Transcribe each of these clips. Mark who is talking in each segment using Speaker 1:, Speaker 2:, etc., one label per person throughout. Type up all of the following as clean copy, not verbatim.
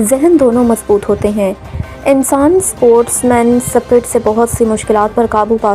Speaker 1: ذہن دونوں مضبوط ہوتے ہیں۔ انسان اسپورٹس مین اسپرٹ سے بہت سی مشکلات پر قابو پا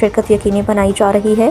Speaker 1: شرکت یقینی بنائی جا رہی ہے۔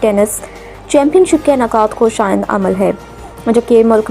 Speaker 1: ٹینس چیمپئن شپ کے انعقاد کو شائن عمل ہے، جبکہ ملک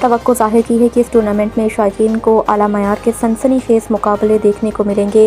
Speaker 1: توقع ظاہر کی ہے کہ اس ٹورنامنٹ میں شائقین کو اعلیٰ معیار کے سنسنی خیز مقابلے دیکھنے کو ملیں گے۔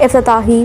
Speaker 1: افتتاحی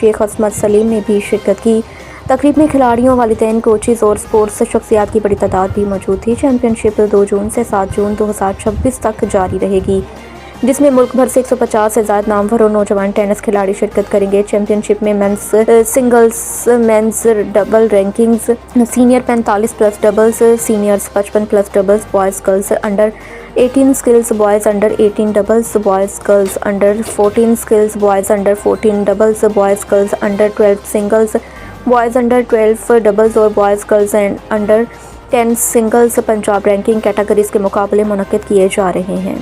Speaker 1: شیخ عصمت سلیم نے بھی شرکت کی۔ تقریب میں کھلاڑیوں، والدین، کوچز اور اسپورٹس شخصیات کی بڑی تعداد بھی موجود تھی۔ چیمپئن شپ 2 جون سے 7 جون 2026 تک جاری رہے گی، جس میں ملک بھر سے 150 سے زائد نامور اور نوجوان ٹینس کھلاڑی شرکت کریں گے۔ چیمپئن شپ میں men's singles, men's double rankings, senior 45+ doubles, seniors 55+ doubles, boys girls under 18 singles, boys under 18 doubles, boys girls under 14 singles, boys under 14 doubles, boys girls under 12 singles, boys under 12 doubles اور boys girls under 10 singles Punjab ranking categories کے مقابلے منعقد کیے جا رہے ہیں۔